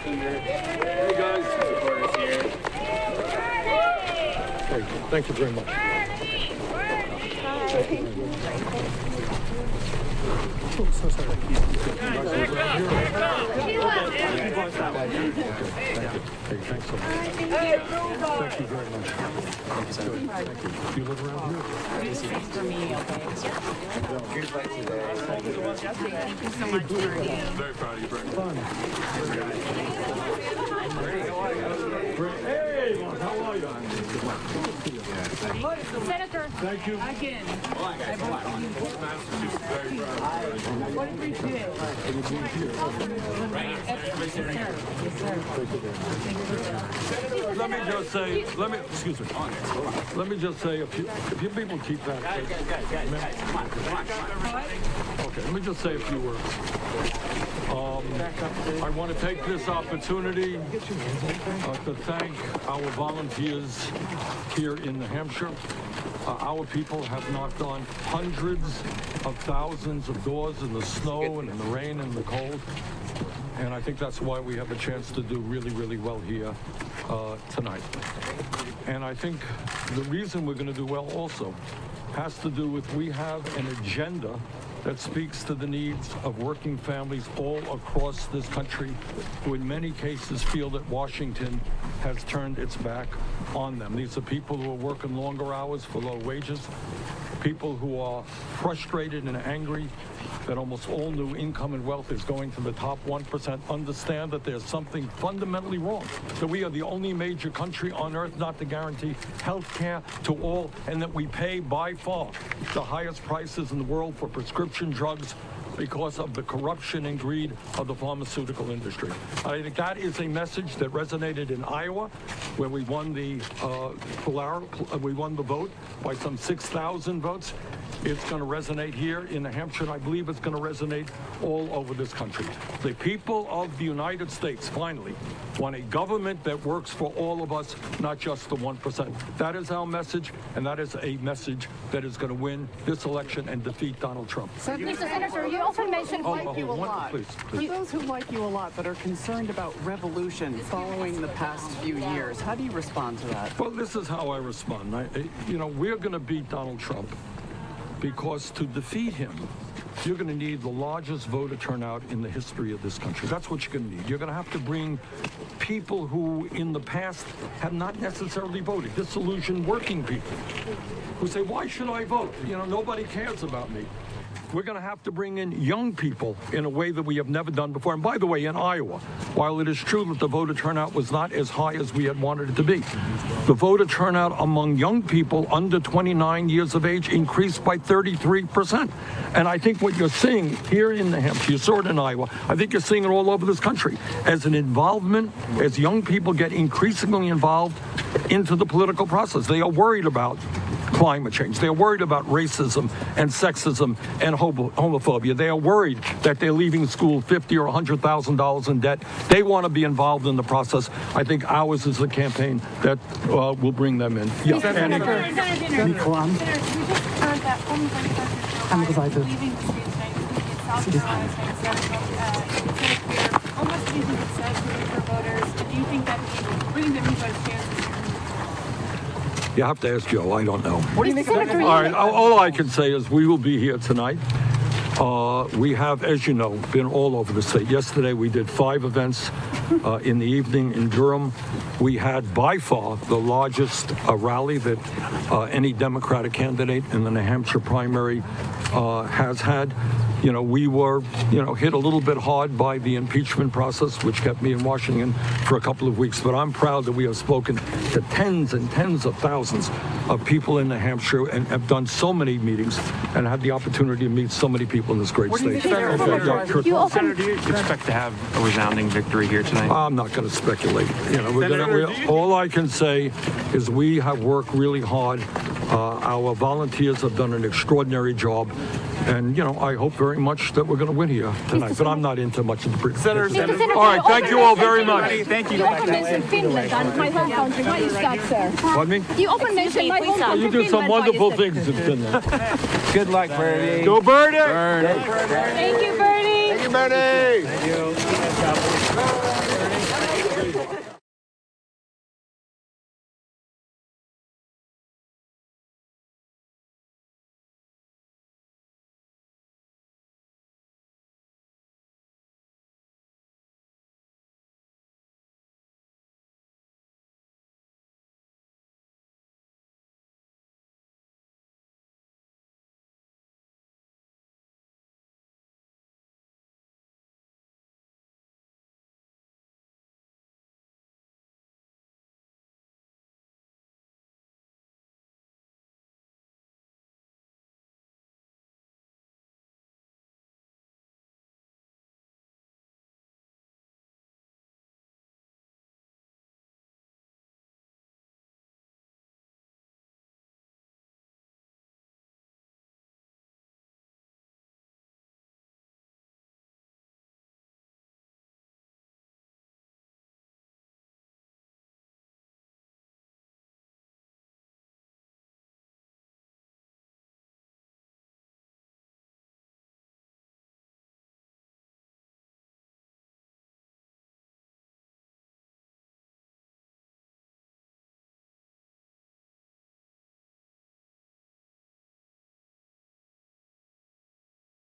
Hey guys, supporters here. Thank you very much. Oh, so sorry. Hey, thanks so much. Thank you very much. Thank you. Do you live around here? This is for me, okay? Here's like today. Thank you so much, Bernie. Very proud of you, Bernie. Fun. Hey, how are you? Senator. Thank you. Again. What did we do? Let me just say, excuse me. Let me just say, if you people keep that. Okay, let me just say a few words. I want to take this opportunity to thank our volunteers here in New Hampshire. Our people have knocked on hundreds of thousands of doors in the snow and in the rain and the cold. And I think that's why we have a chance to do really, really well here tonight. And I think the reason we're going to do well also has to do with we have an agenda that speaks to the needs of working families all across this country who in many cases feel that Washington has turned its back on them. These are people who are working longer hours for low wages, people who are frustrated and angry that almost all new income and wealth is going to the top 1%, understand that there's something fundamentally wrong, that we are the only major country on earth not to guarantee health care to all, and that we pay by far the highest prices in the world for prescription drugs because of the corruption and greed of the pharmaceutical industry. I think that is a message that resonated in Iowa, where we won the vote by some 6,000 votes. It's going to resonate here in New Hampshire, and I believe it's going to resonate all over this country. The people of the United States finally want a government that works for all of us, not just the 1%. That is our message, and that is a message that is going to win this election and defeat Donald Trump. Mr. Senator, you also mentioned you a lot. Please. For those who like you a lot but are concerned about revolution following the past few years, how do you respond to that? Well, this is how I respond. We're going to beat Donald Trump because to defeat him, you're going to need the largest voter turnout in the history of this country. That's what you're going to need. You're going to have to bring people who in the past have not necessarily voted, disillusioned working people who say, why should I vote? Nobody cares about me. We're going to have to bring in young people in a way that we have never done before. And by the way, in Iowa, while it is true that the voter turnout was not as high as we had wanted it to be, the voter turnout among young people under 29 years of age increased by 33%. And I think what you're seeing here in New Hampshire, you saw it in Iowa, I think you're seeing it all over this country, as an involvement, as young people get increasingly involved into the political process. They are worried about climate change. They are worried about racism and sexism and homophobia. They are worried that they're leaving school $50,000 or $100,000 in debt. They want to be involved in the process. I think ours is a campaign that will bring them in. Yeah. Senator, we just heard that homeless protesters leaving the streets tonight, including in South Carolina, almost using the subsidy for voters. Do you think that bringing them new voters chances? You have to ask Joe. I don't know. What do you think of that? All right. All I can say is we will be here tonight. We have, as you know, been all over the state. Yesterday we did 5 events in the evening in Durham. We had by far the largest rally that any Democratic candidate in the New Hampshire primary has had. We were, hit a little bit hard by the impeachment process, which kept me in Washington for a couple of weeks. But I'm proud that we have spoken to tens and tens of thousands of people in New Hampshire and have done so many meetings and had the opportunity to meet so many people in this great state. Senator, do you expect to have a resounding victory here tonight? I'm not going to speculate. All I can say is we have worked really hard. Our volunteers have done an extraordinary job. And, I hope very much that we're going to win here tonight. But I'm not into much of the pre-. All right, thank you all very much. Thank you. You often mention Finland, my home country. Why is that, sir? Pardon me? You often mention my home country. You do some wonderful things in Finland. Good luck, Bernie. Go Bernie! Thank you, Bernie. Bernie. Thank you.